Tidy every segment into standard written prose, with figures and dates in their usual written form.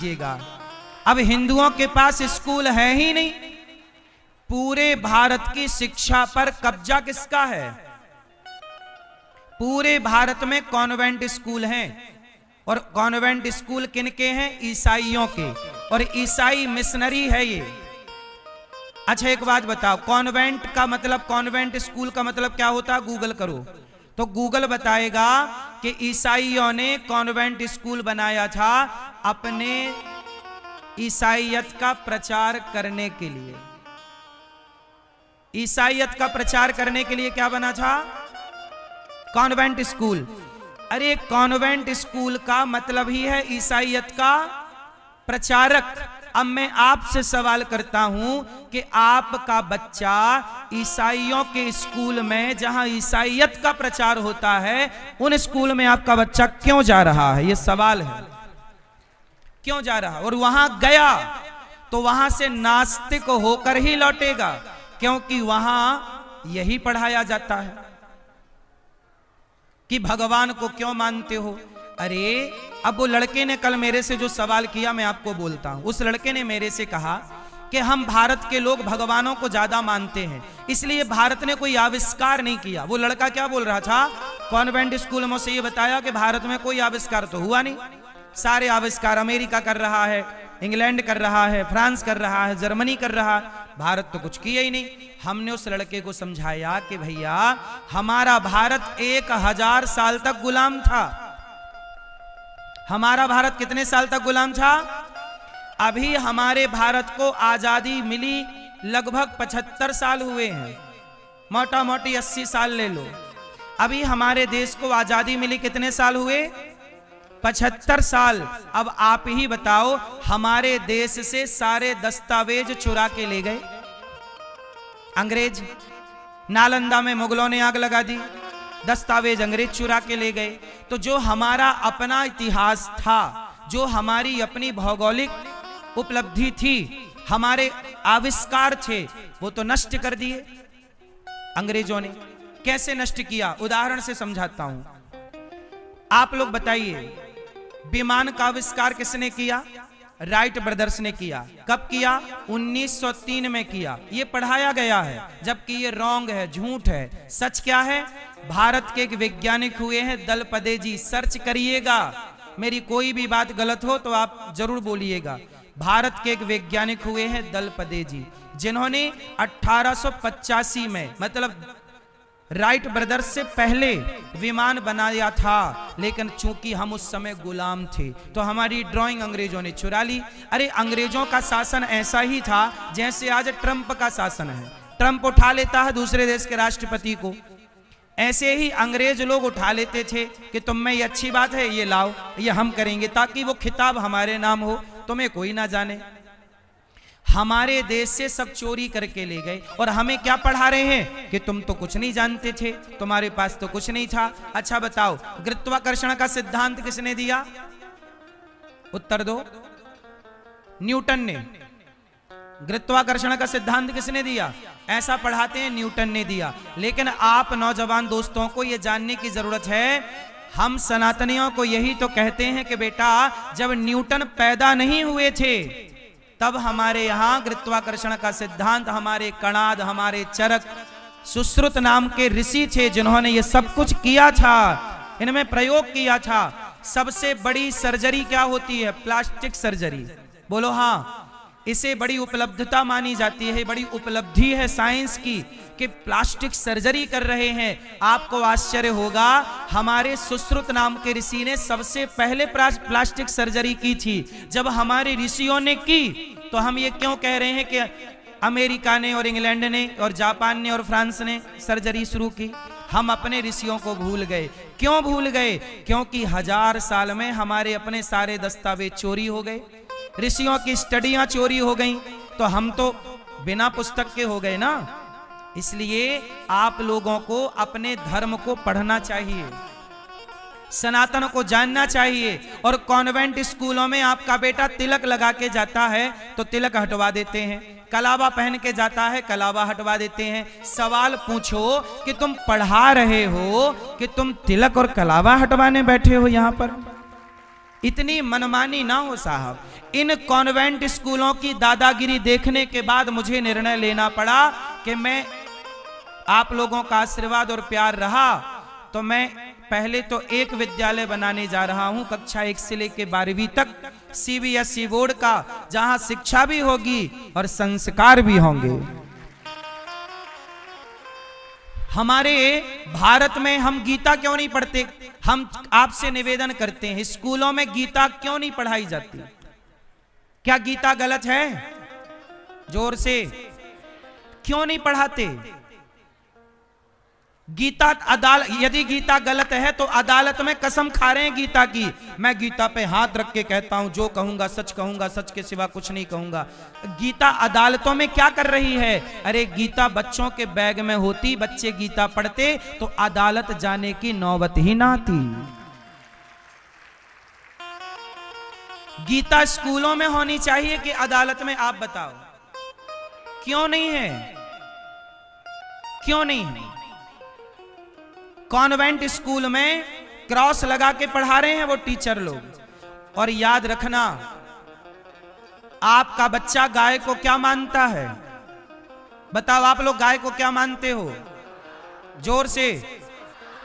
लीजिएगा। अब हिंदुओं के पास स्कूल है ही नहीं। पूरे भारत की शिक्षा पर कब्जा किसका है? पूरे भारत में कॉन्वेंट स्कूल हैं, और कॉन्वेंट स्कूल किनके हैं? ईसाइयों के, और ईसाई मिशनरी है ये। अच्छा एक बात बताओ, कॉन्वेंट का मतलब, कॉन्वेंट स्कूल का मतलब क्या होता है? गूगल करो तो गूगल बताएगा कि ईसाइयों ने कॉन्वेंट स्कूल बनाया था अपने ईसाइयत का प्रचार करने के लिए। ईसाइयत का प्रचार करने के लिए क्या बना था? Convent school. अरे कॉन्वेंट स्कूल का मतलब ही है ईसाइयत का प्रचारक। अब मैं आपसे सवाल करता हूं कि आपका बच्चा ईसाइयों के स्कूल में, जहां ईसाइयत का प्रचार होता है, उन स्कूल में आपका बच्चा क्यों जा रहा है? यह सवाल है, क्यों जा रहा? और वहां गया तो वहां से नास्तिक होकर ही लौटेगा, क्योंकि वहां यही पढ़ाया जाता है कि भगवान को क्यों मानते हो। अरे अब वो लड़के ने कल मेरे से जो सवाल किया मैं आपको बोलता हूं। उस लड़के ने मेरे से कहा कि हम भारत के लोग भगवानों को ज्यादा मानते हैं, इसलिए भारत ने कोई आविष्कार नहीं किया। वो लड़का क्या बोल रहा था? कॉन्वेंट स्कूल में से ये बताया कि भारत में कोई आविष्कार तो हुआ नहीं, सारे आविष्कार अमेरिका कर रहा है, इंग्लैंड कर रहा है, फ्रांस कर रहा है, जर्मनी कर रहा है, भारत तो कुछ किया ही नहीं। हमने उस लड़के को समझाया कि भैया हमारा भारत 1000 साल तक गुलाम था। हमारा भारत कितने साल तक गुलाम था? अभी हमारे भारत को आजादी मिली लगभग 75 साल हुए हैं, मोटा मोटी 80 साल ले लो। अभी हमारे देश को आजादी मिली कितने साल हुए? 75 साल। अब आप ही बताओ, हमारे देश से सारे दस्तावेज चुरा के ले गए अंग्रेज। नालंदा में मुगलों ने आग लगा दी, दस्तावेज अंग्रेज चुरा के ले गए। तो जो हमारा अपना इतिहास था, जो हमारी अपनी भौगोलिक उपलब्धि थी, हमारे आविष्कार थे, वो तो नष्ट कर दिए अंग्रेजों ने। कैसे नष्ट किया? उदाहरण से समझाता हूं। आप लोग बताइए, विमान का आविष्कार किसने किया? राइट ब्रदर्स ने किया। कब किया? 1903 में किया। ये पढ़ाया गया है, जबकि ये रॉन्ग है, झूठ है। सच क्या है? भारत के एक वैज्ञानिक हुए हैं दलपदे जी, सर्च करिएगा। मेरी कोई भी बात गलत हो तो आप जरूर बोलिएगा। भारत के एक वैज्ञानिक हुए हैं दलपदे जी, जिन्होंने 1885 में, मतलब राइट ब्रदर्स से पहले विमान बनाया था। लेकिन चूंकि हम उस समय गुलाम थे तो हमारी ड्राइंग अंग्रेजों ने चुरा ली। अरे अंग्रेजों का शासन ऐसा ही था जैसे आज ट्रंप का शासन है। ट्रंप उठा लेता है दूसरे देश के राष्ट्रपति को, ऐसे ही अंग्रेज लोग उठा लेते थे कि तुम में ये अच्छी बात है, ये लाओ, ये हम करेंगे, ताकि वो खिताब हमारे नाम हो, तुम्हें कोई ना जाने। हमारे देश से सब चोरी करके ले गए, और हमें क्या पढ़ा रहे हैं कि तुम तो कुछ नहीं जानते थे, तुम्हारे पास तो कुछ नहीं था। अच्छा बताओ, गुरुत्वाकर्षण का सिद्धांत किसने दिया? उत्तर दो। न्यूटन ने। गुरुत्वाकर्षण का सिद्धांत किसने दिया? ऐसा पढ़ाते हैं न्यूटन ने दिया। लेकिन आप नौजवान दोस्तों को यह जानने की जरूरत है, हम सनातनियों को यही तो कहते हैं कि बेटा जब न्यूटन पैदा नहीं हुए थे तब हमारे यहां गुरुत्वाकर्षण का सिद्धांत, हमारे कणाद, हमारे चरक, सुश्रुत नाम के ऋषि थे जिन्होंने ये सब कुछ किया था, इनमें प्रयोग किया था। सबसे बड़ी सर्जरी क्या होती है? Plastic surgery. बोलो हाँ। इसे बड़ी उपलब्धता मानी जाती है, बड़ी उपलब्धि है साइंस की कि प्लास्टिक सर्जरी कर रहे हैं। आपको आश्चर्य होगा, हमारे सुश्रुत नाम के ऋषि ने सबसे पहले प्लास्टिक सर्जरी की थी। जब हमारे ऋषियों ने की तो हम ये क्यों कह रहे हैं कि अमेरिका ने और इंग्लैंड ने और जापान ने और फ्रांस ने सर्जरी शुरू की? हम अपने ऋषियों को भूल गए। क्यों भूल गए? क्योंकि 1000 साल में हमारे अपने सारे दस्तावेज चोरी हो गए, ऋषियों की स्टडियां चोरी हो गई, तो हम तो बिना पुस्तक के हो गए ना। इसलिए आप लोगों को अपने धर्म को पढ़ना चाहिए, सनातन को जानना चाहिए। और कॉन्वेंट स्कूलों में आपका बेटा तिलक लगा के जाता है तो तिलक हटवा देते हैं, कलावा पहन के जाता है, कलावा हटवा देते हैं। सवाल पूछो कि तुम पढ़ा रहे हो कि तुम तिलक और कलावा हटवाने बैठे हो यहां पर? इतनी मनमानी ना हो साहब। इन कॉन्वेंट स्कूलों की दादागिरी देखने के बाद मुझे निर्णय लेना पड़ा कि मैं, आप लोगों का आशीर्वाद और प्यार रहा तो मैं पहले तो एक विद्यालय बनाने जा रहा हूं, कक्षा 1 से लेकर 12वीं तक, CBSE बोर्ड का, जहां शिक्षा भी होगी और संस्कार भी होंगे। हमारे भारत में हम गीता क्यों नहीं पढ़ते? हम आपसे निवेदन करते हैं, स्कूलों में गीता क्यों नहीं पढ़ाई जाती? क्या गीता गलत है? जोर से क्यों नहीं पढ़ाते? गीता यदि गीता गलत है तो अदालत में कसम खा रहे हैं गीता की, मैं गीता पे हाथ रख के कहता हूं, जो कहूंगा, सच के सिवा कुछ नहीं कहूंगा। गीता अदालतों में क्या कर रही है? अरे गीता बच्चों के बैग में होती, बच्चे गीता पढ़ते तो अदालत जाने की नौबत ही ना आती। गीता स्कूलों में होनी चाहिए कि अदालत में? आप बताओ क्यों नहीं है? क्यों नहीं है? कॉन्वेंट स्कूल में क्रॉस लगा के पढ़ा रहे हैं वो टीचर लोग। और याद रखना, आपका बच्चा गाय को क्या मानता है? बताओ आप लोग गाय को क्या मानते हो? जोर से।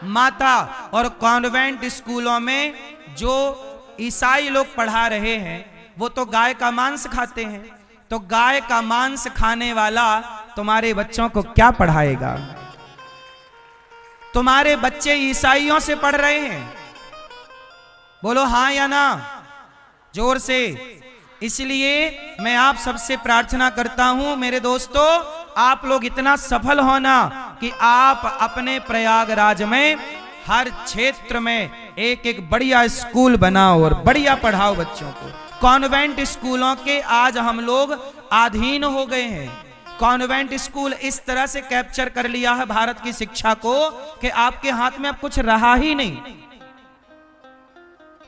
माता। और कॉन्वेंट स्कूलों में जो ईसाई लोग पढ़ा रहे हैं वो तो गाय का मांस खाते हैं। तो गाय का मांस खाने वाला तुम्हारे बच्चों को क्या पढ़ाएगा? तुम्हारे बच्चे ईसाइयों से पढ़ रहे हैं? बोलो हां या ना, जोर से। इसलिए मैं आप सबसे प्रार्थना करता हूं मेरे दोस्तों, आप लोग इतना सफल होना कि आप अपने प्रयागराज में हर क्षेत्र में एक एक बढ़िया स्कूल बनाओ और बढ़िया पढ़ाओ बच्चों को। कॉन्वेंट स्कूलों के आज हम लोग अधीन हो गए हैं। कॉन्वेंट स्कूल इस तरह से कैप्चर कर लिया है भारत की शिक्षा को कि आपके हाथ में अब कुछ रहा ही नहीं।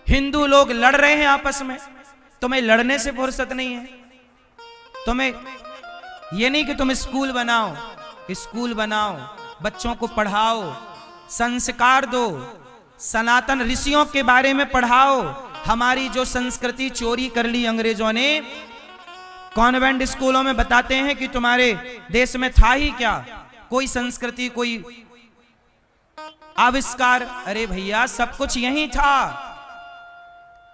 हिंदू लोग लड़ रहे हैं आपस में, तुम्हें लड़ने से फुर्सत नहीं है। तुम्हें ये नहीं कि तुम स्कूल बनाओ, स्कूल बनाओ, बच्चों को पढ़ाओ, संस्कार दो, सनातन ऋषियों के बारे में पढ़ाओ। हमारी जो संस्कृति चोरी कर ली अंग्रेजों ने, कॉन्वेंट स्कूलों में बताते हैं कि तुम्हारे देश में था ही क्या, कोई संस्कृति, कोई आविष्कार? अरे भैया सब कुछ यही था।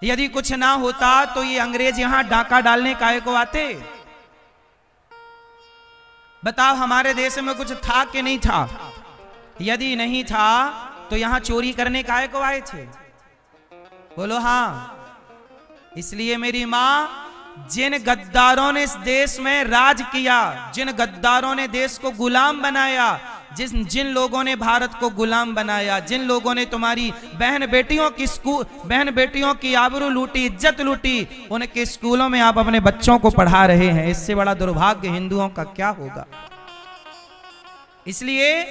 यदि कुछ ना होता तो ये अंग्रेज यहां डाका डालने काहे को आते? बताओ हमारे देश में कुछ था कि नहीं था? यदि नहीं था तो यहां चोरी करने काहे को आए थे? बोलो हां। इसलिए मेरी मां, जिन गद्दारों ने इस देश में राज किया, जिन गद्दारों ने देश को गुलाम बनाया, जिन लोगों ने भारत को गुलाम बनाया, जिन लोगों ने तुम्हारी बहन बेटियों की आबरू लूटी, इज्जत लूटी, उनके स्कूलों में आप अपने बच्चों को पढ़ा रहे हैं। इससे बड़ा दुर्भाग्य हिंदुओं का क्या होगा? इसलिए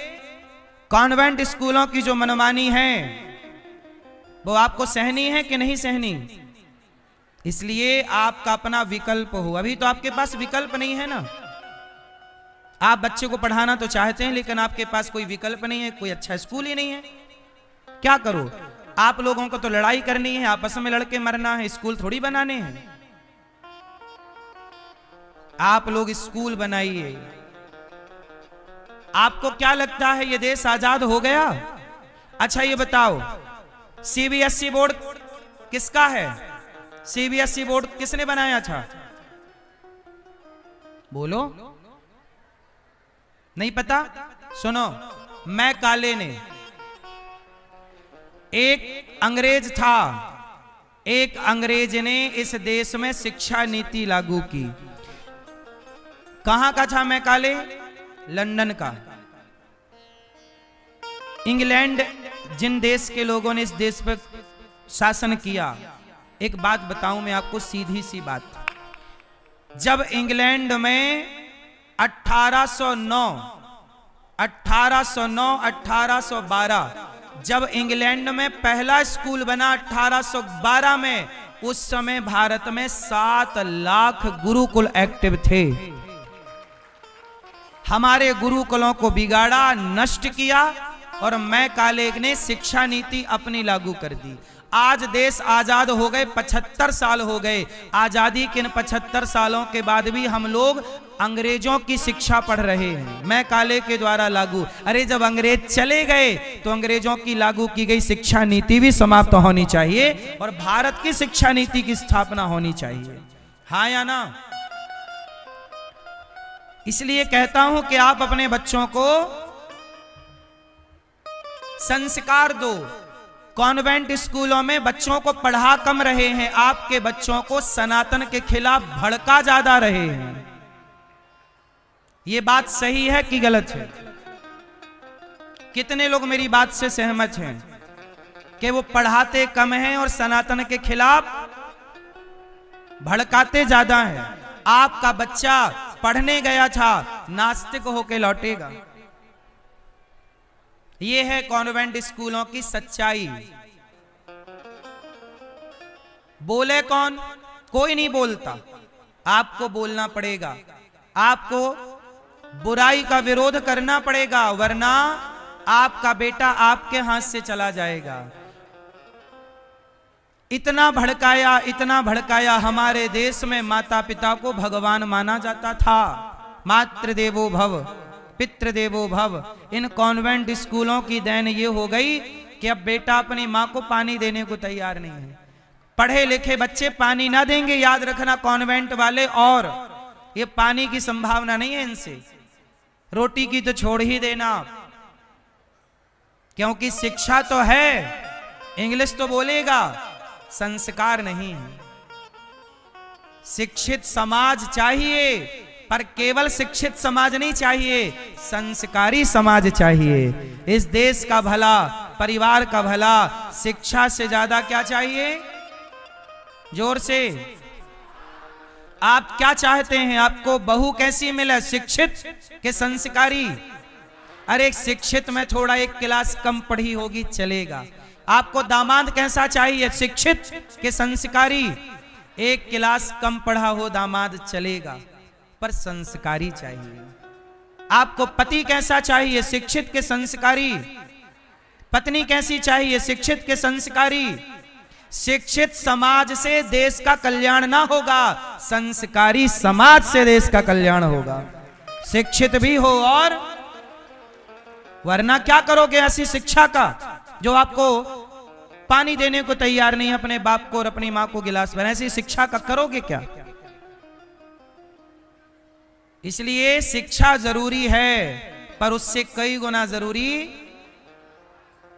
कॉन्वेंट स्कूलों की जो मनमानी है वो आपको सहनी है कि नहीं सहनी? इसलिए आपका अपना विकल्प हो। अभी तो आपके पास विकल्प नहीं है ना। आप बच्चे को पढ़ाना तो चाहते हैं लेकिन आपके पास कोई विकल्प नहीं है, कोई अच्छा स्कूल ही नहीं है। क्या करो? आप लोगों को तो लड़ाई करनी है, आपस में लड़के मरना है, स्कूल थोड़ी बनाने हैं। आप लोग स्कूल बनाइए। आपको क्या लगता है ये देश आजाद हो गया? अच्छा ये बताओ, CBSE बोर्ड किसका है? CBSE बोर्ड किसने बनाया था? बोलो, नहीं पता? सुनो, मैं काले ने, एक अंग्रेज था, एक अंग्रेज ने इस देश में शिक्षा नीति लागू की। कहां का था मैं काले? लंदन का। इंग्लैंड, जिन देश के लोगों ने इस देश पर शासन किया, एक बात बताऊं मैं आपको, सीधी सी बात। जब इंग्लैंड में 1812 जब इंग्लैंड में पहला स्कूल बना 1812 में, उस समय भारत में 7 लाख गुरुकुल एक्टिव थे। हमारे गुरुकुलों को बिगाड़ा, नष्ट किया और मैं काले ने शिक्षा नीति अपनी लागू कर दी। आज देश आजाद हो गए, 75 साल हो गए आजादी के। इन 75 सालों के बाद भी हम लोग अंग्रेजों की शिक्षा पढ़ रहे हैं। मैं काले के द्वारा लागू। अरे जब अंग्रेज चले गए तो अंग्रेजों की लागू की गई शिक्षा नीति भी समाप्त होनी चाहिए और भारत की शिक्षा नीति की स्थापना होनी चाहिए। हाँ या ना? इसलिए कहता हूं कि आप अपने बच्चों को संस्कार दो। कॉन्वेंट स्कूलों में बच्चों को पढ़ा कम रहे हैं, आपके बच्चों को सनातन के खिलाफ भड़का ज्यादा रहे हैं। यह बात सही है कि गलत है? कितने लोग मेरी बात से सहमत हैं कि वो पढ़ाते कम हैं और सनातन के खिलाफ भड़काते ज्यादा हैं? आपका बच्चा पढ़ने गया था, नास्तिक होके लौटेगा। यह है कॉन्वेंट स्कूलों की सच्चाई। बोले कौन? कोई नहीं बोलता। आपको बोलना पड़ेगा, आपको बुराई का विरोध करना पड़ेगा, वरना आपका बेटा आपके हाथ से चला जाएगा। इतना भड़काया हमारे देश में माता पिता को भगवान माना जाता था। मातृदेवो भव पितृदेवो भव। इन कॉन्वेंट स्कूलों की देन ये हो गई कि अब बेटा अपनी मां को पानी देने को तैयार नहीं है। पढ़े लिखे बच्चे पानी ना देंगे, याद रखना कॉन्वेंट वाले, और ये पानी की संभावना नहीं है इनसे। रोटी की तो छोड़ ही देना, क्योंकि शिक्षा तो है, इंग्लिश तो बोलेगा, संस्कार नहीं है। शिक्षित समाज चाहिए, पर केवल शिक्षित समाज नहीं चाहिए, संस्कारी समाज चाहिए। इस देश का भला, परिवार का भला शिक्षा से ज्यादा क्या चाहिए? जोर से आप क्या चाहते हैं? आपको बहू कैसी मिले, शिक्षित के संस्कारी? अरे शिक्षित में थोड़ा एक क्लास कम पढ़ी होगी चलेगा। आपको दामाद कैसा चाहिए? शिक्षित के संस्कारी? एक क्लास कम पढ़ा हो दामाद चलेगा, पर संस्कारी चाहिए। आपको पति कैसा चाहिए? शिक्षित के संस्कारी। पत्नी कैसी चाहिए? शिक्षित के संस्कारी। शिक्षित समाज से देश का कल्याण ना होगा, संस्कारी समाज से देश का कल्याण होगा। शिक्षित भी हो और, वरना क्या करोगे ऐसी शिक्षा का जो आपको पानी देने को तैयार नहीं, अपने बाप को और अपनी मां को गिलास भर। ऐसी शिक्षा का करोगे क्या? इसलिए शिक्षा जरूरी है, पर उससे कई गुना जरूरी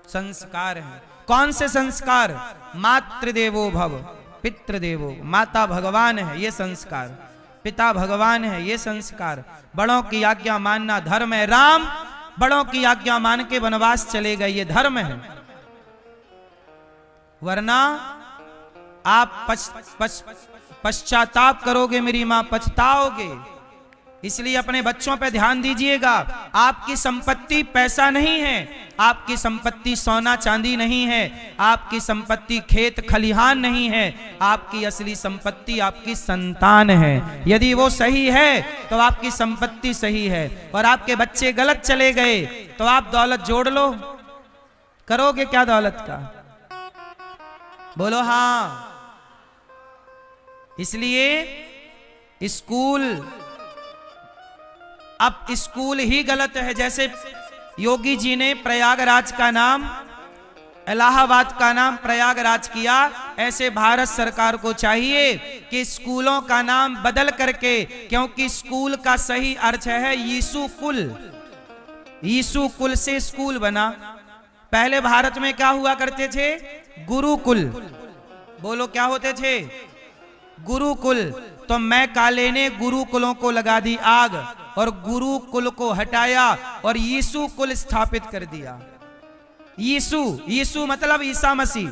संस्कार है। कौन से संस्कार? मातृदेवो भव पितृदेवो। माता भगवान है, ये संस्कार। पिता भगवान है, ये संस्कार। बड़ों की आज्ञा मानना धर्म है। राम बड़ों की आज्ञा मान के वनवास चले गए, ये धर्म है। वरना आप पश्चाताप करोगे, मेरी मां, पछताओगे। इसलिए अपने बच्चों पे ध्यान दीजिएगा। आपकी संपत्ति पैसा नहीं है, आपकी संपत्ति सोना चांदी नहीं है, आपकी संपत्ति खेत खलिहान नहीं है, आपकी असली संपत्ति आपकी संतान है। यदि वो सही है तो आपकी संपत्ति सही है, और आपके बच्चे गलत चले गए तो आप दौलत जोड़ लो, करोगे क्या दौलत का? बोलो हाँ। इसलिए स्कूल, अब स्कूल ही गलत है। जैसे योगी जी ने प्रयागराज का नाम, इलाहाबाद का नाम प्रयागराज किया, ऐसे भारत सरकार को चाहिए कि स्कूलों का नाम बदल करके, क्योंकि स्कूल का सही अर्थ है यीशु कुल। यीशु कुल से स्कूल बना। पहले भारत में क्या हुआ करते थे? गुरुकुल। बोलो क्या होते थे? गुरुकुल। तो मैं काले ने गुरुकुलों को लगा दी आग और गुरुकुल को हटाया और यीशु कुल स्थापित कर दिया। यीशु मतलब ईसा मसीह,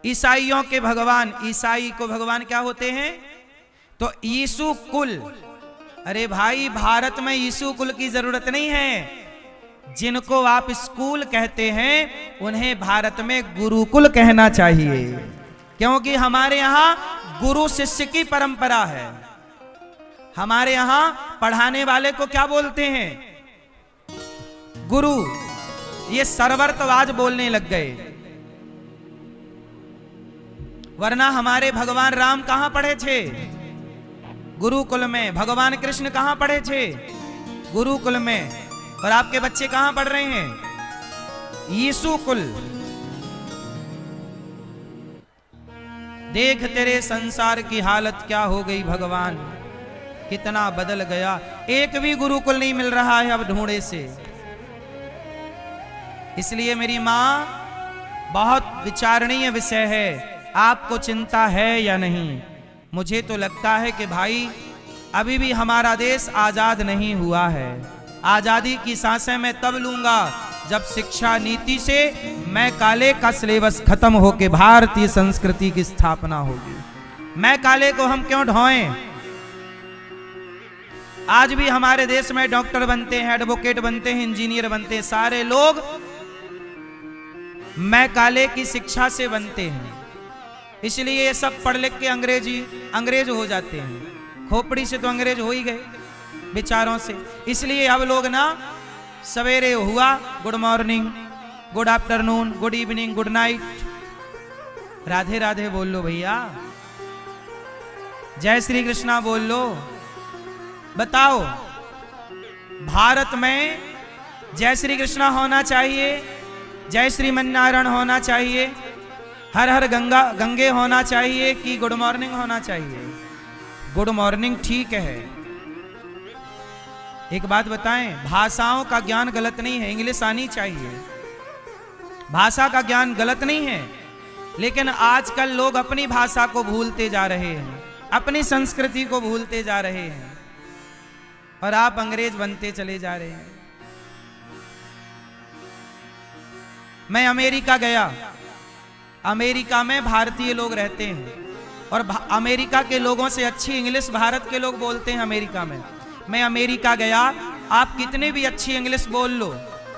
ईसाइयों के भगवान। ईसाई को भगवान क्या होते हैं? तो यीशु कुल। अरे भाई, भारत में यीशु कुल की जरूरत नहीं है। जिनको आप स्कूल कहते हैं उन्हें भारत में गुरुकुल कहना चाहिए, क्योंकि हमारे यहां गुरु शिष्य की परंपरा है। हमारे यहां पढ़ाने वाले को क्या बोलते हैं? गुरु। ये सरवर्तवाज बोलने लग गए। वरना हमारे भगवान राम कहां पढ़े थे? गुरुकुल में। भगवान कृष्ण कहां पढ़े थे? गुरुकुल में। और आपके बच्चे कहां पढ़ रहे हैं? यीशु कुल। देख तेरे संसार की हालत क्या हो गई भगवान, कितना बदल गया। एक भी गुरुकुल नहीं मिल रहा है अब ढूंढे से। इसलिए मेरी मां, बहुत विचारणीय विषय है। आपको चिंता है या नहीं? मुझे तो लगता है कि भाई अभी भी हमारा देश आजाद नहीं हुआ है। आजादी की सांसें मैं तब लूंगा जब शिक्षा नीति से मैं काले का सिलेबस खत्म होकर भारतीय संस्कृति की स्थापना होगी। मैं काले को हम क्यों ढोएं? आज भी हमारे देश में डॉक्टर बनते हैं, एडवोकेट बनते हैं, इंजीनियर बनते हैं, सारे लोग मैं काले की शिक्षा से बनते हैं। इसलिए ये सब पढ़ लिख के अंग्रेज हो जाते हैं। खोपड़ी से तो अंग्रेज हो ही गए विचारों से। इसलिए अब लोग ना सवेरे हुआ good morning, good afternoon, good evening, good night, Radhe Radhe बोल लो भैया, जय श्री कृष्णा बोल लो। बताओ, भारत में जय श्री कृष्णा होना चाहिए, जय श्रीमन्नारायण होना चाहिए, हर हर गंगे होना चाहिए कि गुड मॉर्निंग होना चाहिए? गुड मॉर्निंग ठीक है। एक बात बताएं, भाषाओं का ज्ञान गलत नहीं है, इंग्लिश आनी चाहिए। भाषा का ज्ञान गलत नहीं है, लेकिन आजकल लोग अपनी भाषा को भूलते जा रहे हैं, अपनी संस्कृति को भूलते जा रहे हैं, और आप अंग्रेज बनते चले जा रहे हैं। मैं अमेरिका गया। अमेरिका में भारतीय लोग रहते हैं और अमेरिका के लोगों से अच्छी इंग्लिश भारत के लोग बोलते हैं अमेरिका में। मैं अमेरिका गया, आप कितने भी अच्छी इंग्लिश बोल लो,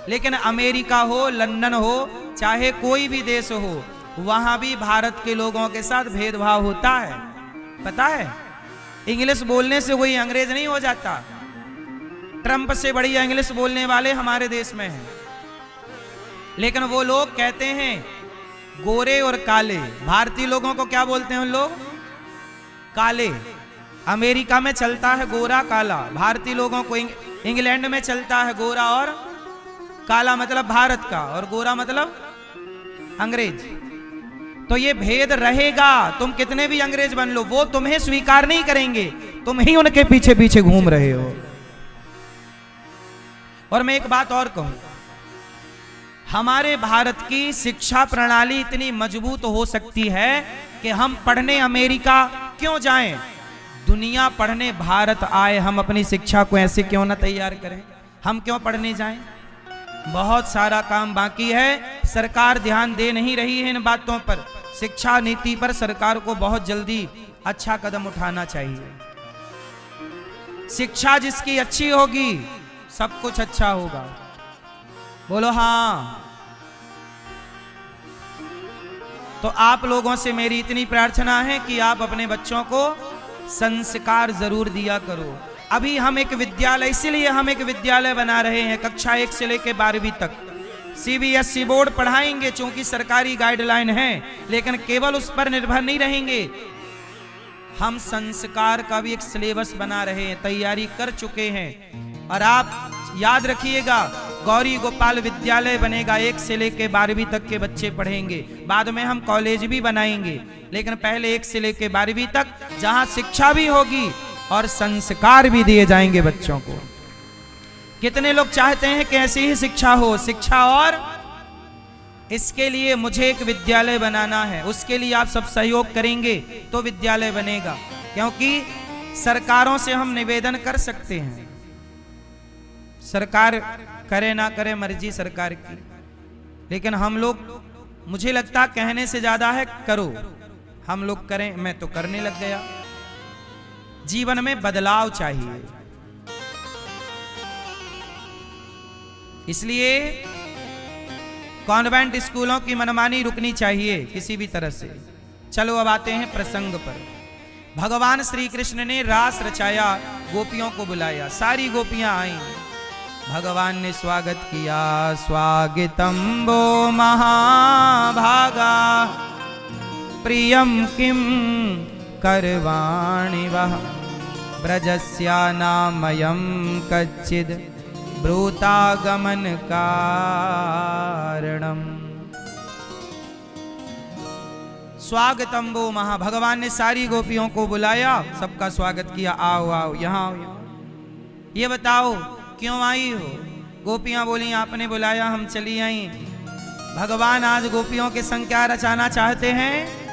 लेकिन अमेरिका हो, लंदन हो, चाहे कोई भी देश हो, वहां भी भारत के लोगों के साथ भेदभाव होता है। पता है, इंग्लिश बोलने से कोई अंग्रेज नहीं हो जाता। ट्रंप से बढ़िया इंग्लिश बोलने वाले हमारे देश में हैं, लेकिन वो लोग कहते हैं गोरे और काले। भारतीय लोगों को क्या बोलते हैं उन लोग? काले। अमेरिका में चलता है गोरा काला, भारतीय लोगों को इंग्लैंड में चलता है गोरा और काला मतलब भारत का, और गोरा मतलब अंग्रेज। तो ये भेद रहेगा, तुम कितने भी अंग्रेज बन लो, वो तुम्हें स्वीकार नहीं करेंगे, तुम ही उनके पीछे पीछे घूम रहे हो। और मैं एक बात और कहूं, हमारे भारत की शिक्षा प्रणाली इतनी मजबूत हो सकती है कि हम पढ़ने अमेरिका क्यों जाएं, दुनिया पढ़ने भारत आए। हम अपनी शिक्षा को ऐसे क्यों ना तैयार करें? हम क्यों पढ़ने जाएं? बहुत सारा काम बाकी है, सरकार ध्यान दे नहीं रही है इन बातों पर। शिक्षा नीति पर सरकार को बहुत जल्दी अच्छा कदम उठाना चाहिए। शिक्षा जिसकी अच्छी होगी सब कुछ अच्छा होगा। बोलो हाँ। तो आप लोगों से मेरी इतनी प्रार्थना है कि आप अपने बच्चों को संस्कार जरूर दिया करो। अभी हम एक विद्यालय, इसीलिए हम एक विद्यालय बना रहे हैं, कक्षा 1 से लेकर 12वीं तक सीबीएसई बोर्ड पढ़ाएंगे, चूंकि सरकारी गाइडलाइन है, लेकिन केवल उस पर निर्भर नहीं रहेंगे। हम संस्कार का भी एक सिलेबस बना रहे हैं, तैयारी कर चुके हैं। और आप याद रखिएगा, गौरी गोपाल विद्यालय बनेगा, 1 से लेकर 12वीं तक के बच्चे पढ़ेंगे। बाद में हम कॉलेज भी बनाएंगे, लेकिन पहले 1 से लेकर 12वीं तक, जहां शिक्षा भी होगी और संस्कार भी दिए जाएंगे बच्चों को। कितने लोग चाहते हैं कि ऐसी ही शिक्षा हो, शिक्षा, और इसके लिए मुझे एक विद्यालय बनाना है। उसके लिए आप सब सहयोग करेंगे तो विद्यालय बनेगा, क्योंकि सरकारों से हम निवेदन कर सकते हैं, सरकार करे ना करे मर्जी सरकार की, लेकिन हम लोग, मुझे लगता कहने से ज्यादा है करो। हम लोग करें, मैं तो करने लग गया। जीवन में बदलाव चाहिए, इसलिए कॉन्वेंट स्कूलों की मनमानी रुकनी चाहिए किसी भी तरह से। चलो अब आते हैं प्रसंग पर। भगवान श्री कृष्ण ने रास रचाया, गोपियों को बुलाया, सारी गोपियां आई। भगवान ने स्वागत किया, स्वागतम वो महाभागा प्रियं किं करवाणि वः ब्रजस्यानामयं कच्चिद् ब्रूतागमन कारणम्। स्वागतम वो महा, भगवान ने सारी गोपियों को बुलाया, सबका स्वागत किया, आओ आओ यहाँ आओ, ये बताओ क्यों आई हो? गोपियां बोली आपने बुलाया हम चली आई। भगवान आज गोपियों के संग क्या रचाना चाहते हैं?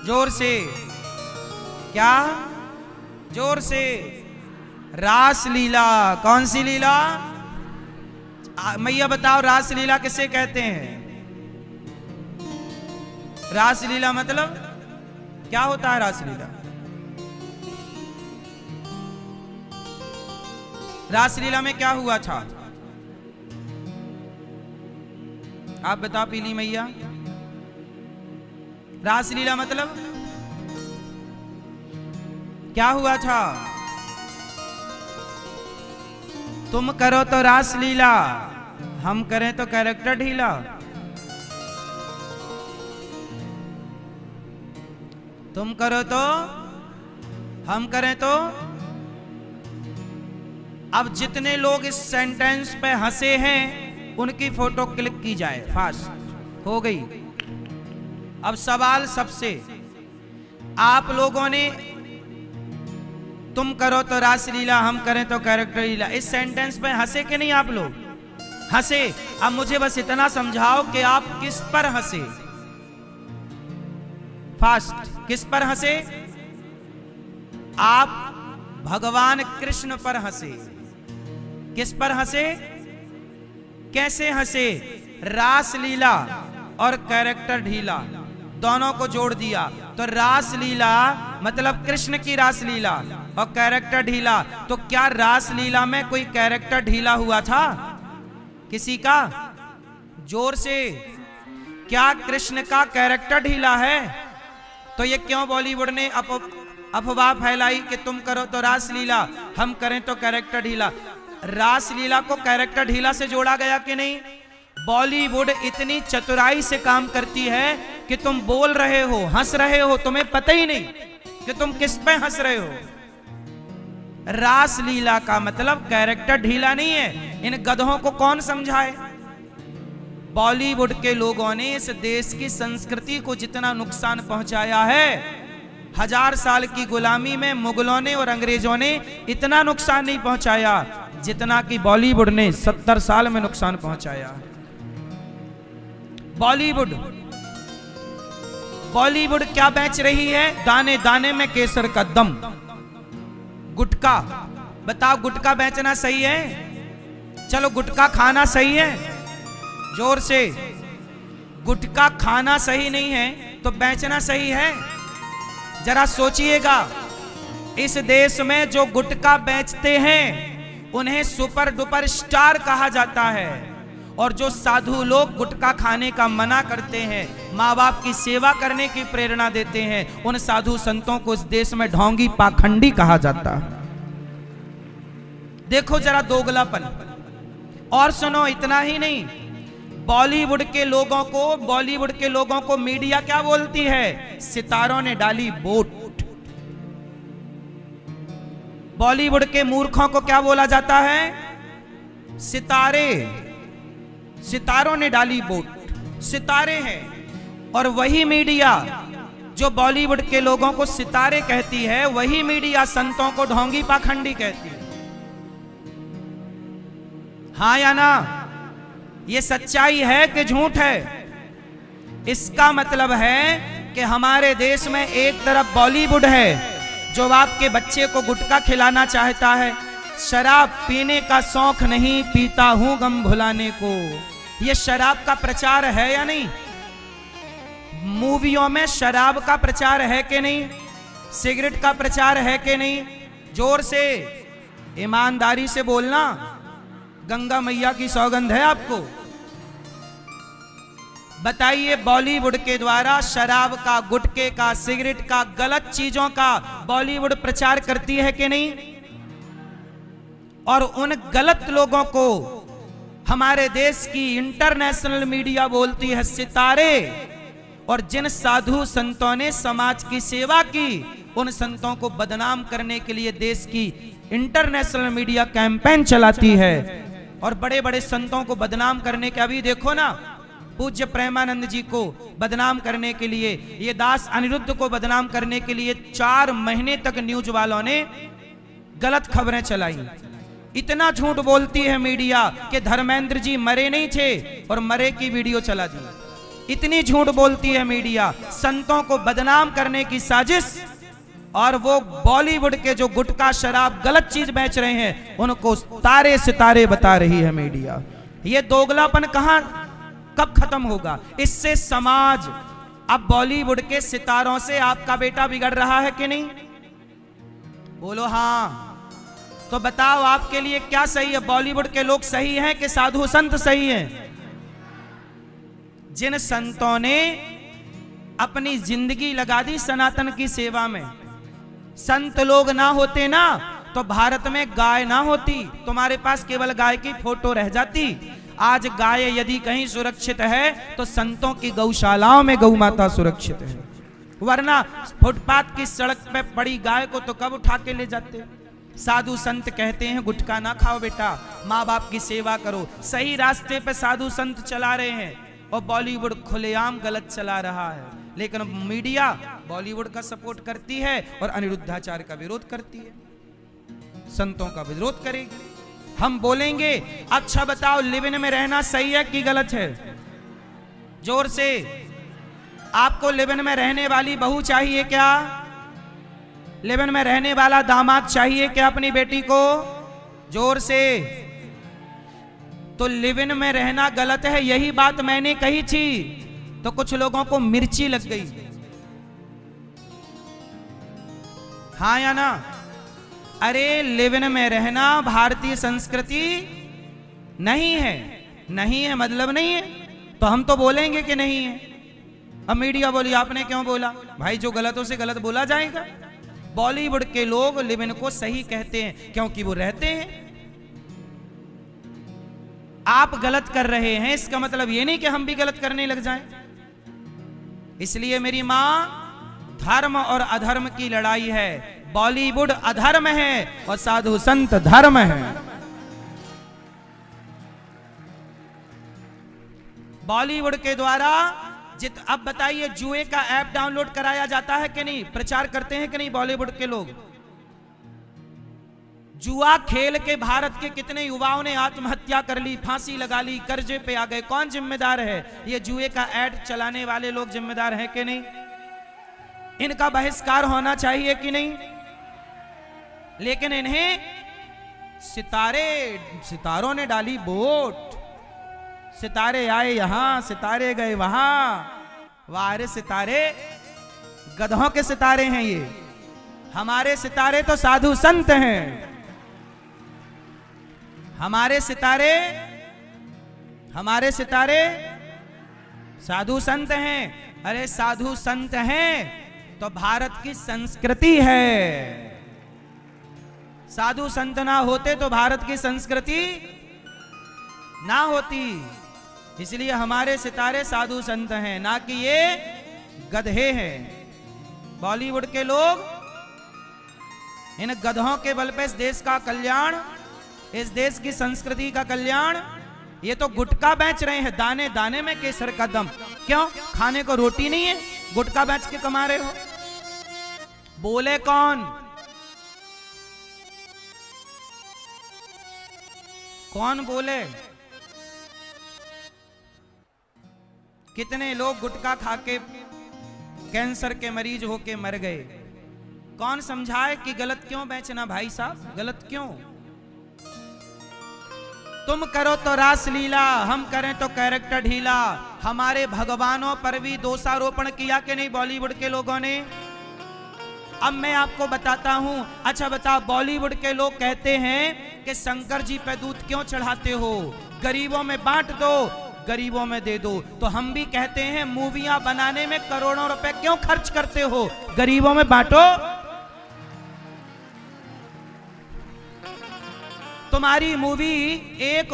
जोर से, क्या? जोर से, रास लीला। कौन सी लीला? मैया बताओ रास लीला किसे कहते हैं? रास लीला मतलब क्या होता है? रास लीला, रास लीला में क्या हुआ था? आप बता पीली मैया। रास लीला मतलब क्या हुआ था? तुम करो तो रास लीला, हम करें तो कैरेक्टर ढीला। तुम करो तो, हम करें तो। अब जितने लोग इस सेंटेंस पे हंसे हैं उनकी फोटो क्लिक की जाए, फास्ट हो गई। अब सवाल सबसे, आप लोगों ने तुम करो तो रास लीला, हम करें तो कैरेक्टर लीला, इस सेंटेंस पे हंसे कि नहीं? आप लोग हंसे। अब मुझे बस इतना समझाओ कि आप किस पर हंसे? फास्ट, किस पर हंसे? आप भगवान कृष्ण पर हंसे। किस पर हंसे? कैसे हंसे? रास लीला और कैरेक्टर ढीला दोनों को जोड़ दिया तो रास लीला मतलब कृष्ण की रास लीला और कैरेक्टर ढीला। तो क्या रास लीला में कोई कैरेक्टर ढीला हुआ था किसी का? जोर से, क्या कृष्ण का कैरेक्टर ढीला है? तो ये क्यों बॉलीवुड ने अफवाह फैलाई कि तुम करो तो रास लीला, हम करें तो कैरेक्टर ढीला? रास लीला को कैरेक्टर ढीला से जोड़ा गया कि नहीं? बॉलीवुड इतनी चतुराई से काम करती है कि तुम बोल रहे हो, हंस रहे हो, तुम्हें पता ही नहीं कि तुम किस पे हंस रहे हो। रास लीला का मतलब कैरेक्टर ढीला नहीं है। इन गधों को कौन समझाए? बॉलीवुड के लोगों ने इस देश की संस्कृति को जितना नुकसान पहुंचाया है, 1000 साल की गुलामी में मुगलों ने और अंग्रेजों ने इतना नुकसान नहीं पहुंचाया जितना कि बॉलीवुड ने 70 साल में नुकसान पहुंचाया। बॉलीवुड क्या बेच रही है? दाने दाने में केसर का दम, गुटखा। बताओ गुटखा बेचना सही है? चलो गुटखा खाना सही है? जोर से, गुटखा खाना सही नहीं है तो बेचना सही है? जरा सोचिएगा, इस देश में जो गुटखा बेचते हैं उन्हें सुपर डुपर स्टार कहा जाता है, और जो साधु लोग गुटखा खाने का मना करते हैं, माँ बाप की सेवा करने की प्रेरणा देते हैं, उन साधु संतों को इस देश में ढोंगी पाखंडी कहा जाता है। देखो जरा दोगलापन। और सुनो, इतना ही नहीं, बॉलीवुड के लोगों को मीडिया क्या बोलती है? सितारों ने डाली वोट। बॉलीवुड के मूर्खों को क्या बोला जाता है? सितारों ने डाली वोट। सितारे हैं। और वही मीडिया जो बॉलीवुड के लोगों को सितारे कहती है, वही मीडिया संतों को ढोंगी पाखंडी कहती है। हाँ या ना? ये सच्चाई है कि झूठ है? इसका मतलब है कि हमारे देश में एक तरफ बॉलीवुड है जो आपके बच्चे को गुटखा खिलाना चाहता है, शराब पीने का शौक नहीं, पीता हूं गम भुलाने को। ये शराब का प्रचार है या नहीं? मूवियों में शराब का प्रचार है कि नहीं? सिगरेट का प्रचार है कि नहीं? जोर से, ईमानदारी से बोलना, गंगा मैया की सौगंध है आपको। बताइए, बॉलीवुड के द्वारा शराब का, गुटखे का, सिगरेट का, गलत चीजों का बॉलीवुड प्रचार करती है कि नहीं? और उन गलत लोगों को हमारे देश की इंटरनेशनल मीडिया बोलती है सितारे। और जिन साधु संतों ने समाज की सेवा की, उन संतों को बदनाम करने के लिए देश की इंटरनेशनल मीडिया कैंपेन चलाती है। और बड़े बड़े संतों को बदनाम करने के, अभी देखो ना, पूज्य प्रेमानंद जी को बदनाम करने के लिए, ये दास अनिरुद्ध को बदनाम करने के लिए 4 महीने तक न्यूज वालों ने गलत खबरें चलाई। इतना झूठ बोलती है मीडिया कि धर्मेंद्र जी मरे नहीं थे और मरे की वीडियो चला दी। इतनी झूठ बोलती है मीडिया, संतों को बदनाम करने की साजिश। और वो बॉलीवुड के जो गुटखा शराब गलत चीज बेच रहे हैं, उनको तारे सितारे बता रही है मीडिया। ये दोगलापन कहां कब खत्म होगा? इससे समाज, अब बॉलीवुड के सितारों से आपका बेटा बिगड़ रहा है कि नहीं? बोलो हाँ। तो बताओ आपके लिए क्या सही है? बॉलीवुड के लोग सही हैं कि साधु संत सही हैं? जिन संतों ने अपनी जिंदगी लगा दी सनातन की सेवा में, संत लोग ना होते ना तो भारत में गाय ना होती, तुम्हारे पास केवल गाय की फोटो रह जाती। आज गाय यदि कहीं सुरक्षित है तो संतों की गौशालाओं में गौ माता सुरक्षित है, वरना फुटपाथ की सड़क पे पड़ी गाय को तो कब उठा के ले जाते। साधु संत कहते हैं गुटखा ना खाओ बेटा, माँ बाप की सेवा करो। सही रास्ते पे साधु संत चला रहे हैं और बॉलीवुड खुलेआम गलत चला रहा है। लेकिन मीडिया बॉलीवुड का सपोर्ट करती है और अनिरुद्धाचार्य का विरोध करती है, संतों का विरोध करेगी। हम बोलेंगे अच्छा बताओ लिव इन में रहना सही है कि गलत है? जोर से। आपको लिव इन में रहने वाली बहू चाहिए क्या? लिव इन में रहने वाला दामाद चाहिए क्या अपनी बेटी को? जोर से। तो लिव इन में रहना गलत है, यही बात मैंने कही थी, तो कुछ लोगों को मिर्ची लग गई। हाँ या ना? अरे लिव इन में रहना भारतीय संस्कृति नहीं है। नहीं है मतलब नहीं है, तो हम तो बोलेंगे कि नहीं है। अब मीडिया बोली आपने क्यों बोला? भाई जो गलत हो से गलत बोला जाएगा। बॉलीवुड के लोग लिव इन को सही कहते हैं क्योंकि वो रहते हैं। आप गलत कर रहे हैं, इसका मतलब ये नहीं कि हम भी गलत करने लग जाएं। इसलिए मेरी मां, धर्म और अधर्म की लड़ाई है। बॉलीवुड अधर्म है और साधु संत धर्म है। बॉलीवुड के द्वारा अब बताइए, जुए का ऐप डाउनलोड कराया जाता है कि नहीं? प्रचार करते हैं कि नहीं बॉलीवुड के लोग? जुआ खेल के भारत के कितने युवाओं ने आत्महत्या कर ली, फांसी लगा ली, कर्जे पे आ गए। कौन जिम्मेदार है? ये जुए का ऐड चलाने वाले लोग जिम्मेदार हैं कि नहीं? इनका बहिष्कार होना चाहिए कि नहीं? लेकिन इन्हें सितारों ने डाली वोट। सितारे आए यहां, सितारे गए वहां। वारे सितारे गधों के सितारे हैं ये, हमारे सितारे तो साधु संत हैं। हमारे सितारे साधु संत हैं। अरे साधु संत हैं तो भारत की संस्कृति है। साधु संत ना होते तो भारत की संस्कृति ना होती। इसलिए हमारे सितारे साधु संत हैं, ना कि ये गधे हैं। बॉलीवुड के लोग इन गधों के बल पे इस देश का कल्याण, इस देश की संस्कृति का कल्याण, ये तो गुटखा बेच रहे हैं। दाने दाने में केसर का दम। क्यों? खाने को रोटी नहीं है, गुटखा बेच के कमा रहे हो। बोले कौन? कौन बोले? कितने लोग गुटखा खा के कैंसर के मरीज होके मर गए। कौन समझाए कि गलत क्यों बेचना? भाई साहब गलत क्यों? तुम करो तो रास लीला, हम करें तो कैरेक्टर ढीला। हमारे भगवानों पर भी दोषारोपण किया कि नहीं बॉलीवुड के लोगों ने? अब मैं आपको बताता हूं। अच्छा बताओ, बॉलीवुड के लोग कहते हैं कि शंकर जी पे दूध क्यों चढ़ाते हो? गरीबों में बांट दो, गरीबों में दे दो। तो हम भी कहते हैं मूवियां बनाने में करोड़ों रुपए क्यों खर्च करते हो? गरीबों में बांटो। तुम्हारी मूवी एक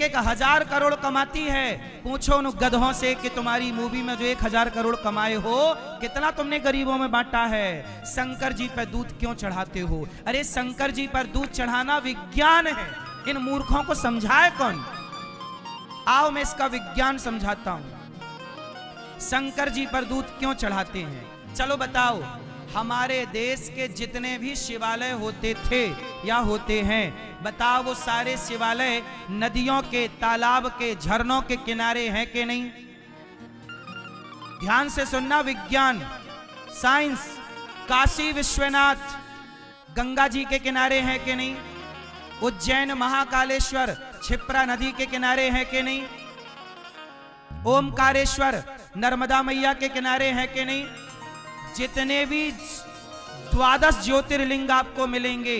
1,000 करोड़ कमाती है। पूछो उन गधों से कि तुम्हारी मूवी में जो 1,000 करोड़ कमाए हो, कितना तुमने गरीबों में बांटा है? शंकर जी पर दूध क्यों चढ़ाते हो? अरे शंकर जी पर दूध चढ़ाना विज्ञान है। इन मूर्खों को समझाए कौन? आओ मैं इसका विज्ञान समझाता हूं। शंकर जी पर दूध क्यों चढ़ाते हैं? चलो बताओ। हमारे देश के जितने भी शिवालय होते थे या होते हैं, बताओ वो सारे शिवालय नदियों के, तालाब के, झरनों के किनारे हैं कि नहीं? ध्यान से सुनना, विज्ञान, साइंस। काशी विश्वनाथ गंगा जी के किनारे हैं कि नहीं? उज्जैन महाकालेश्वर क्षिप्रा नदी के किनारे हैं कि नहीं? ओमकारेश्वर नर्मदा मैया के किनारे हैं कि नहीं? जितने भी 12 ज्योतिर्लिंग आपको मिलेंगे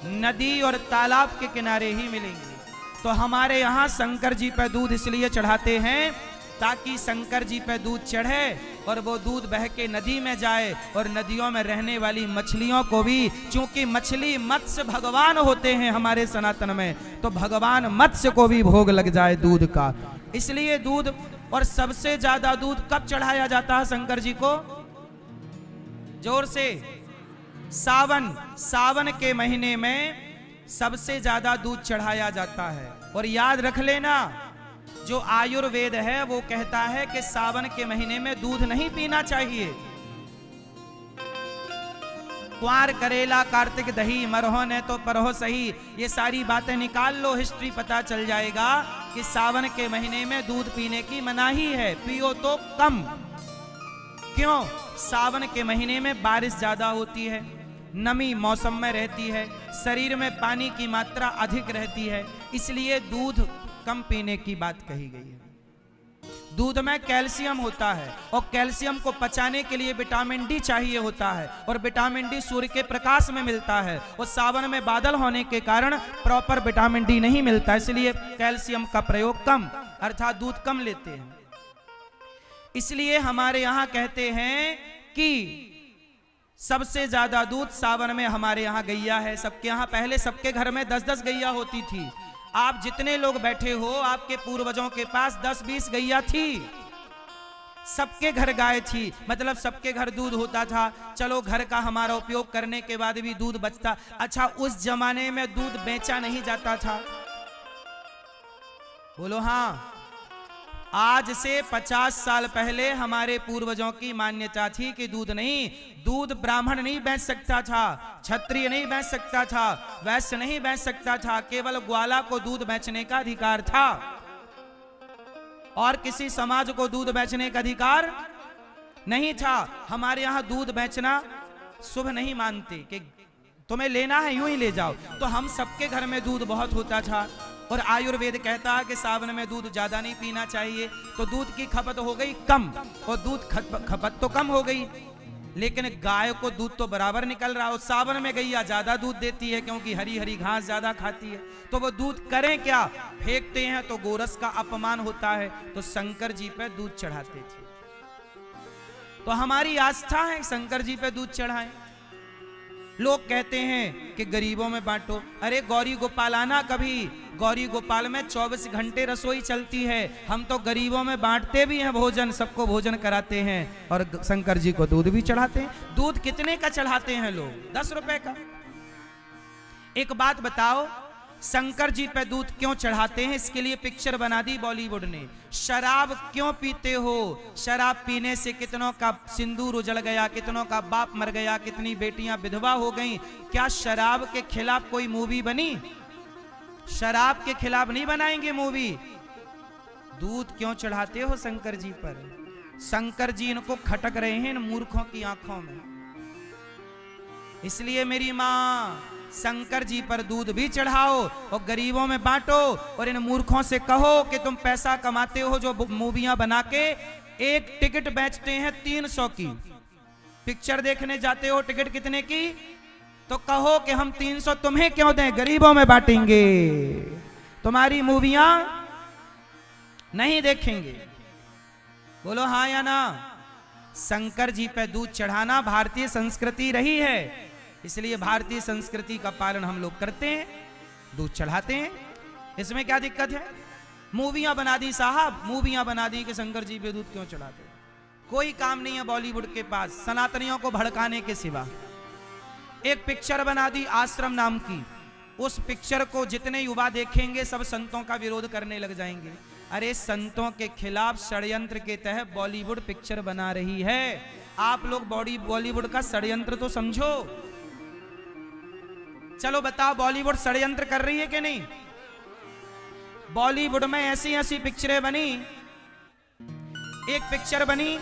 नदी और तालाब के किनारे ही मिलेंगे। तो हमारे यहाँ शंकर जी पर दूध इसलिए चढ़ाते हैं ताकि शंकर जी पर दूध चढ़े और वो दूध बह के नदी में जाए और नदियों में रहने वाली मछलियों को भी, चूंकि मछली मत्स्य भगवान होते हैं हमारे सनातन में, तो भगवान मत्स्य को भी भोग लग जाए दूध का। इसलिए दूध, और सबसे ज्यादा दूध कब चढ़ाया जाता है शंकर जी को? जोर से। सावन के महीने में सबसे ज्यादा दूध चढ़ाया जाता है। और याद रख लेना, जो आयुर्वेद है वो कहता है कि सावन के महीने में दूध नहीं पीना चाहिए। क्वार करेला कार्तिक दही, मरहो ने तो परहो सही, ये सारी बातें निकाल लो, हिस्ट्री पता चल जाएगा कि सावन के महीने में दूध पीने की मनाही है। पियो तो कम। क्यों? सावन के महीने में बारिश ज्यादा होती है, नमी मौसम में रहती है, शरीर में पानी की मात्रा अधिक रहती है, इसलिए दूध कम पीने की बात कही गई है। दूध में कैल्शियम होता है और कैल्शियम को पचाने के लिए विटामिन डी चाहिए होता है, और विटामिन डी सूर्य के प्रकाश में मिलता है, और सावन में बादल होने के कारण प्रॉपर विटामिन डी नहीं मिलता, इसलिए कैल्शियम का प्रयोग कम, अर्थात दूध कम लेते हैं। इसलिए हमारे यहाँ कहते हैं कि सबसे ज्यादा दूध सावन में हमारे यहाँ गैया है। सबके यहाँ पहले सबके घर में 10-10 गैया होती थी। आप जितने लोग बैठे हो, आपके पूर्वजों के पास 10-20 गैया थी। सबके घर गाय थी, मतलब सबके घर दूध होता था। चलो घर का हमारा उपयोग करने के बाद भी दूध बचता। अच्छा, उस जमाने में दूध बेचा नहीं जाता था? बोलो हाँ। आज से 50 साल पहले हमारे पूर्वजों की मान्यता थी कि दूध नहीं, दूध ब्राह्मण नहीं बेच सकता था, क्षत्रिय नहीं बेच सकता था, वैश्य नहीं बेच सकता था, केवल ग्वाला को दूध बेचने का अधिकार था, और किसी समाज को दूध बेचने का अधिकार नहीं था। हमारे यहाँ दूध बेचना शुभ नहीं मानते कि तुम्हें लेना है यूं ही ले जाओ। तो हम सबके घर में दूध बहुत होता था, और आयुर्वेद कहता है कि सावन में दूध ज्यादा नहीं पीना चाहिए, तो दूध की खपत हो गई कम, और दूध खपत तो कम हो गई, लेकिन गाय को दूध तो बराबर निकल रहा हो। सावन में गैया ज्यादा दूध देती है क्योंकि हरी हरी घास ज्यादा खाती है, तो वो दूध करें क्या? फेंकते हैं तो गोरस का अपमान होता है, तो शंकर जी पे दूध चढ़ाते थे। तो हमारी आस्था है शंकर जी पे दूध चढ़ाएं। लोग कहते हैं कि गरीबों में बांटो। अरे गौरी गोपाल आना कभी, गौरी गोपाल में 24 घंटे रसोई चलती है। हम तो गरीबों में बांटते भी हैं भोजन, सबको भोजन कराते हैं, और शंकर जी को दूध भी चढ़ाते हैं। दूध कितने का चढ़ाते हैं लोग? 10 रुपए का। एक बात बताओ, शंकर जी पे दूध क्यों चढ़ाते हैं? इसके लिए पिक्चर बना दी बॉलीवुड ने। शराब क्यों पीते हो? शराब पीने से कितनों का सिंदूर उजड़ गया, कितनों का बाप मर गया, कितनी बेटियां विधवा हो गईं। क्या शराब के खिलाफ कोई मूवी बनी? शराब के खिलाफ नहीं बनाएंगे मूवी। दूध क्यों चढ़ाते हो शंकर जी पर? शंकर जी इनको खटक रहे हैं इन मूर्खों की आंखों में। इसलिए मेरी माँ, शंकर जी पर दूध भी चढ़ाओ और गरीबों में बांटो, और इन मूर्खों से कहो कि तुम पैसा कमाते हो जो मूवियां बना के एक टिकट बेचते हैं 300 की। पिक्चर देखने जाते हो, टिकट कितने की? तो कहो कि हम 300 तुम्हें क्यों दें, गरीबों में बांटेंगे, तुम्हारी मूवियां नहीं देखेंगे। बोलो हाँ या ना? शंकर जी पे दूध चढ़ाना भारतीय संस्कृति रही है, इसलिए भारतीय संस्कृति का पालन हम लोग करते हैं। दूध चढ़ाते हैं, इसमें क्या दिक्कत है? मूवियां बना दी साहब, मूवियां बना दी कि शंकर जी पे दूध क्यों चढ़ाते? कोई काम नहीं है बॉलीवुड के पास सनातनियों को भड़काने के सिवा। एक पिक्चर बना दी आश्रम नाम की, उस पिक्चर को जितने युवा देखेंगे सब संतों का विरोध करने लग जाएंगे। अरे संतों के खिलाफ षड्यंत्र के तहत बॉलीवुड पिक्चर बना रही है। आप लोग बॉलीवुड का षड्यंत्र तो समझो। चलो बताओ, बॉलीवुड षड्यंत्र कर रही है कि नहीं? बॉलीवुड में ऐसी ऐसी पिक्चरें बनी। एक पिक्चर बनी,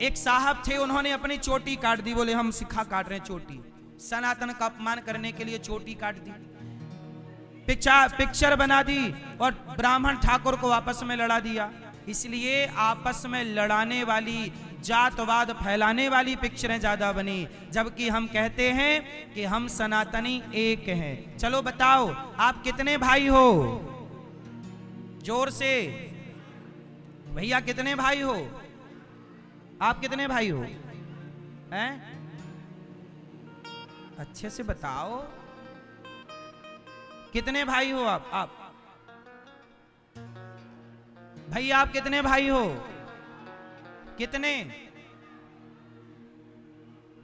एक साहब थे, उन्होंने अपनी चोटी काट दी। बोले हम सिखा काट रहे हैं चोटी, सनातन का अपमान करने के लिए चोटी काट दी। पिक्चर बना दी और ब्राह्मण ठाकुर को आपस में लड़ा दिया। इसलिए आपस में लड़ाने वाली, जातवाद फैलाने वाली पिक्चरें ज्यादा बनी, जबकि हम कहते हैं कि हम सनातनी एक हैं। चलो बताओ, आप कितने भाई हो? जोर से भैया, कितने भाई हो? आप कितने भाई हो? हैं? अच्छे से बताओ, कितने भाई हो आप भैया, आप कितने भाई हो? कितने?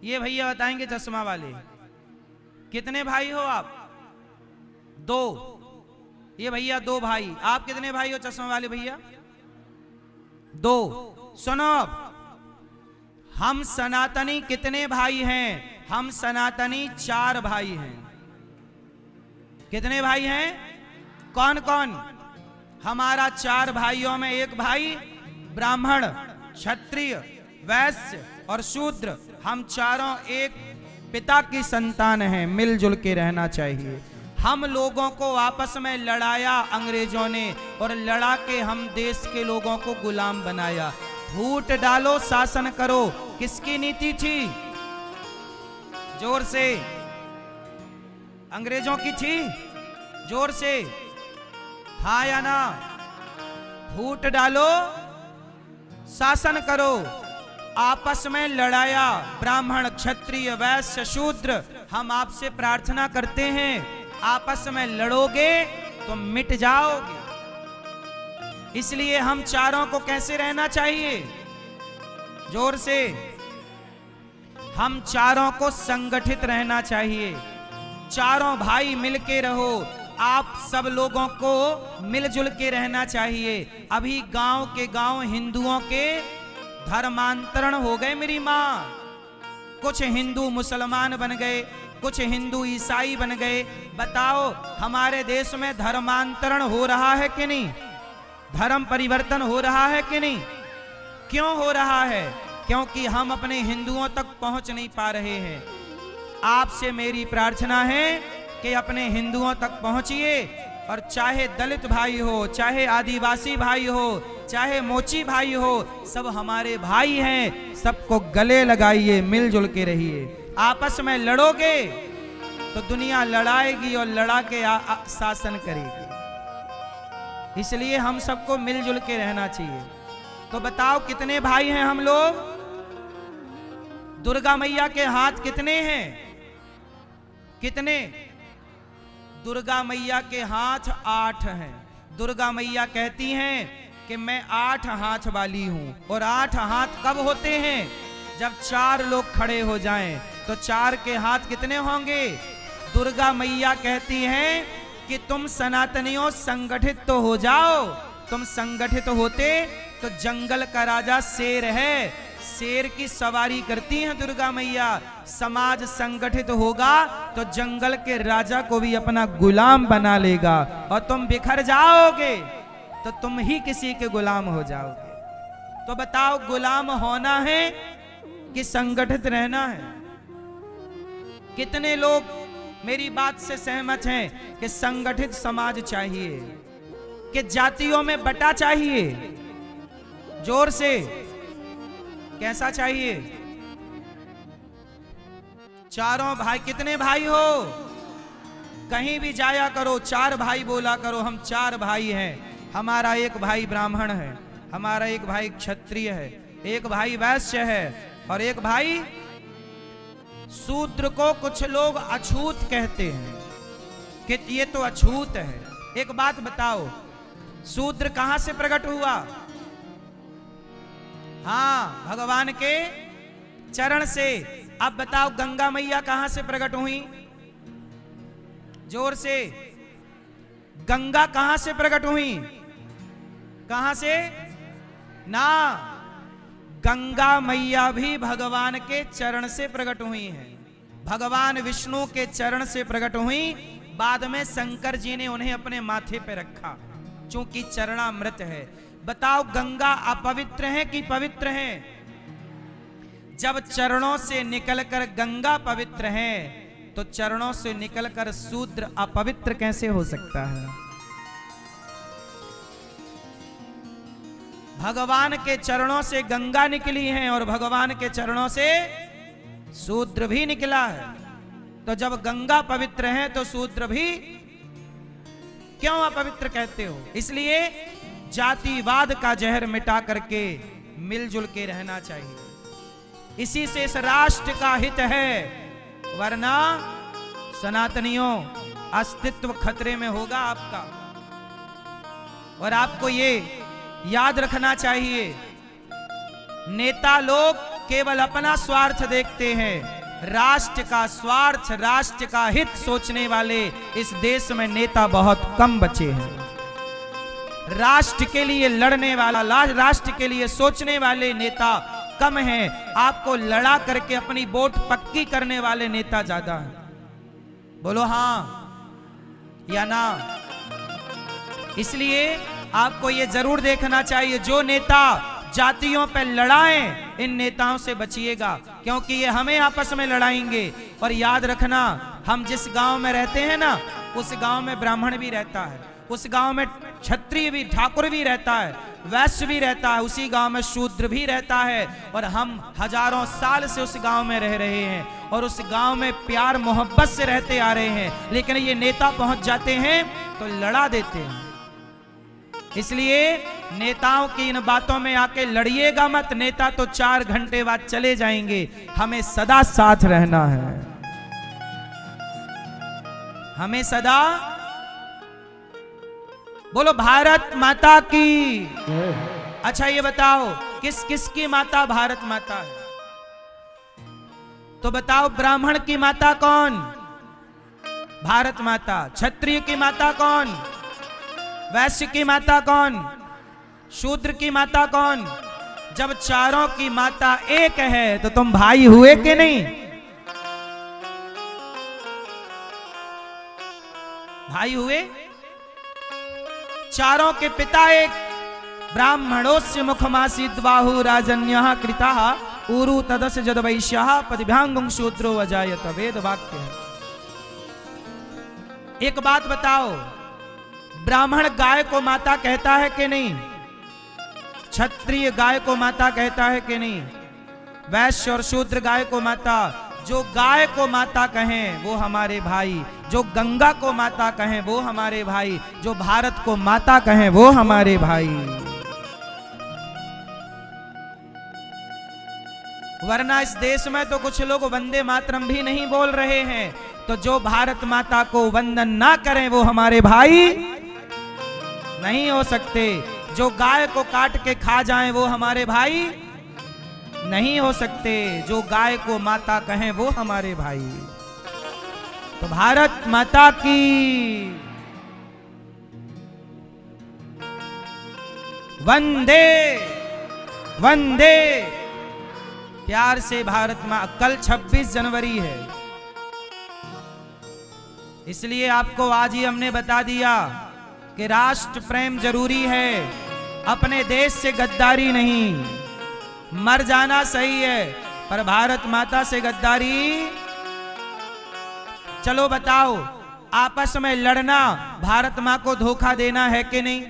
ये भैया बताएंगे चश्मा वाले, कितने भाई हो आप? 2। ये भैया 2 भाई। आप कितने भाई हो चश्मा वाले भैया? 2। सुनो, हम सनातनी कितने भाई हैं? हम सनातनी 4 भाई हैं। कितने भाई हैं? कौन कौन? हमारा 4 भाइयों में एक भाई ब्राह्मण, क्षत्रिय, वैश्य और शूद्र। हम चारों एक पिता की संतान हैं। मिलजुल के रहना चाहिए। हम लोगों को आपस में लड़ाया अंग्रेजों ने, और लड़ा के हम देश के लोगों को गुलाम बनाया। फूट डालो, शासन करो, किसकी नीति थी? जोर से। अंग्रेजों की थी? जोर से हाँ या ना? फूट डालो, शासन करो। आपस में लड़ाया ब्राह्मण, क्षत्रिय, वैश्य, शूद्र। हम आपसे प्रार्थना करते हैं, आपस में लड़ोगे तो मिट जाओगे। इसलिए हम चारों को कैसे रहना चाहिए? जोर से। हम चारों को संगठित रहना चाहिए। चारों भाई मिलके रहो। आप सब लोगों को मिलजुल के रहना चाहिए। अभी गांव के गांव हिंदुओं के धर्मांतरण हो गए मेरी मां। कुछ हिंदू मुसलमान बन गए, कुछ हिंदू ईसाई बन गए। बताओ, हमारे देश में धर्मांतरण हो रहा है कि नहीं? धर्म परिवर्तन हो रहा है कि नहीं? क्यों हो रहा है? क्योंकि हम अपने हिंदुओं तक पहुंच नहीं पा रहे हैं। आपसे मेरी प्रार्थना है कि अपने हिंदुओं तक पहुंचिए, और चाहे दलित भाई हो, चाहे आदिवासी भाई हो, चाहे मोची भाई हो, सब हमारे भाई हैं। सबको गले लगाइए, मिलजुल के रहिए। आपस में लड़ोगे तो दुनिया लड़ाएगी और लड़ा के शासन करेगी। इसलिए हम सबको मिलजुल के रहना चाहिए। तो बताओ, कितने भाई हैं हम लोग? दुर्गा मैया के हाथ कितने हैं? कितने? दुर्गा मैया के हाथ 8 हैं। दुर्गा मैया कहती हैं कि मैं 8 हाथ वाली हूं। और 8 हाथ कब होते हैं? जब 4 लोग खड़े हो जाएं। तो 4 के हाथ कितने होंगे? दुर्गा मैया कहती हैं कि तुम सनातनियों संगठित तो हो जाओ। तुम संगठित होते तो जंगल का राजा शेर है, शेर की सवारी करती हैं दुर्गा मैया। समाज संगठित होगा तो जंगल के राजा को भी अपना गुलाम बना लेगा, और तुम बिखर जाओगे तो तुम ही किसी के गुलाम हो जाओगे। तो बताओ, गुलाम होना है कि संगठित रहना है? कितने लोग मेरी बात से सहमत हैं कि संगठित समाज चाहिए, कि जातियों में बटा चाहिए? जोर से। कैसा चाहिए? चारों भाई। कितने भाई हो? कहीं भी जाया करो 4 भाई बोला करो। हम 4 भाई हैं। हमारा एक भाई ब्राह्मण है, हमारा एक भाई क्षत्रिय है, एक भाई वैश्य है, और एक भाई शूद्र को कुछ लोग अछूत कहते हैं। कि ये तो अछूत है। एक बात बताओ, शूद्र कहां से प्रकट हुआ? हाँ, भगवान के चरण से। अब बताओ, गंगा मैया कहां से प्रकट हुई? जोर से, गंगा कहां से प्रकट हुई? कहां से? ना, गंगा मैया भी भगवान के चरण से प्रकट हुई हैं। भगवान विष्णु के चरण से प्रकट हुई। बाद में शंकर जी ने उन्हें अपने माथे पे रखा, क्योंकि चरणामृत है। बताओ, गंगा अपवित्र है कि पवित्र है? जब चरणों से निकलकर गंगा पवित्र है, तो चरणों से निकलकर शूद्र अपवित्र कैसे हो सकता है? भगवान के चरणों से गंगा निकली है और भगवान के चरणों से शूद्र भी निकला है। तो जब गंगा पवित्र है तो शूद्र भी क्यों अपवित्र कहते हो? इसलिए जातिवाद का जहर मिटा करके मिलजुल के रहना चाहिए। इसी से इस राष्ट्र का हित है, वरना सनातनियों अस्तित्व खतरे में होगा आपका। और आपको ये याद रखना चाहिए, नेता लोग केवल अपना स्वार्थ देखते हैं। राष्ट्र का स्वार्थ, राष्ट्र का हित सोचने वाले इस देश में नेता बहुत कम बचे हैं। राष्ट्र के लिए लड़ने वाला, राष्ट्र के लिए सोचने वाले नेता कम हैं। आपको लड़ा करके अपनी वोट पक्की करने वाले नेता ज्यादा हैं। बोलो हाँ या ना? इसलिए आपको ये जरूर देखना चाहिए, जो नेता जातियों पर लड़ाएं, इन नेताओं से बचिएगा, क्योंकि ये हमें आपस में लड़ाएंगे। और याद रखना, हम जिस गांव में रहते हैं ना, उस गांव में ब्राह्मण भी रहता है, उस गांव में क्षत्रिय भी, ठाकुर भी रहता है, वैश्य भी रहता है, उसी गांव में शूद्र भी रहता है। और हम हजारों साल से उस गांव में रह रहे हैं और उस गांव में प्यार मोहब्बत से रहते आ रहे हैं। लेकिन ये नेता पहुंच जाते हैं तो लड़ा देते हैं। इसलिए नेताओं की इन बातों में आके लड़िएगा मत। नेता तो 4 घंटे बाद चले जाएंगे, हमें सदा साथ रहना है। हमें सदा, बोलो भारत माता की। अच्छा ये बताओ, किस किस की माता भारत माता है? तो बताओ, ब्राह्मण की माता कौन? भारत माता। क्षत्रिय की माता कौन? वैश्य की माता कौन? शूद्र की माता कौन? जब चारों की माता एक है तो तुम भाई हुए कि नहीं? भाई हुए। चारों के पिता एक। ब्राह्मणोस्य मुखमासीद बाहु राजन्यः कृताः ऊरु तदस्य जद वैश्यः पदभ्यांगुं शूद्रो अजायत। वेद वाक्य है। एक बात बताओ, ब्राह्मण गाय को माता कहता है कि नहीं? क्षत्रिय गाय को माता कहता है कि नहीं? वैश्य और शूद्र गाय को माता। जो गाय को माता कहें वो हमारे भाई, जो गंगा को माता कहें वो हमारे भाई, जो भारत को माता कहें वो हमारे भाई। वरना इस देश में तो कुछ लोग वंदे मातरम भी नहीं बोल रहे हैं। तो जो भारत माता को वंदन ना करें वो हमारे भाई नहीं हो सकते। जो गाय को काट के खा जाएं वो हमारे भाई नहीं हो सकते। जो गाय को माता कहें वो हमारे भाई। तो भारत माता की वंदे वंदे। प्यार से भारत मां। कल 26 जनवरी है, इसलिए आपको आज ही हमने बता दिया कि राष्ट्र प्रेम जरूरी है। अपने देश से गद्दारी नहीं। मर जाना सही है, पर भारत माता से गद्दारी। चलो बताओ, आपस में लड़ना भारत मां को धोखा देना है कि नहीं?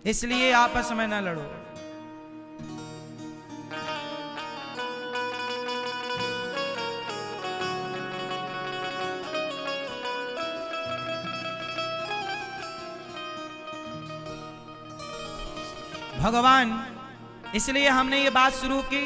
इसलिए आपस में ना लड़ो। भगवान, इसलिए हमने ये बात शुरू की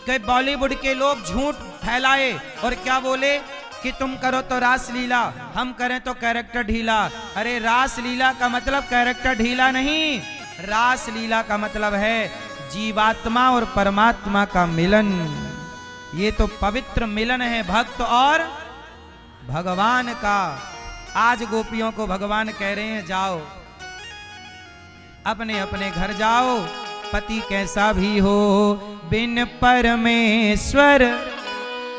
कि बॉलीवुड के लोग झूठ फैलाए और क्या बोले कि तुम करो तो रास लीला, हम करें तो कैरेक्टर ढीला। अरे रास लीला का मतलब कैरेक्टर ढीला नहीं, रास लीला का मतलब है जीवात्मा और परमात्मा का मिलन। ये तो पवित्र मिलन है भक्त और भगवान का। आज गोपियों को भगवान कह रहे हैं जाओ अपने अपने घर जाओ, पति कैसा भी हो बिन परमेश्वर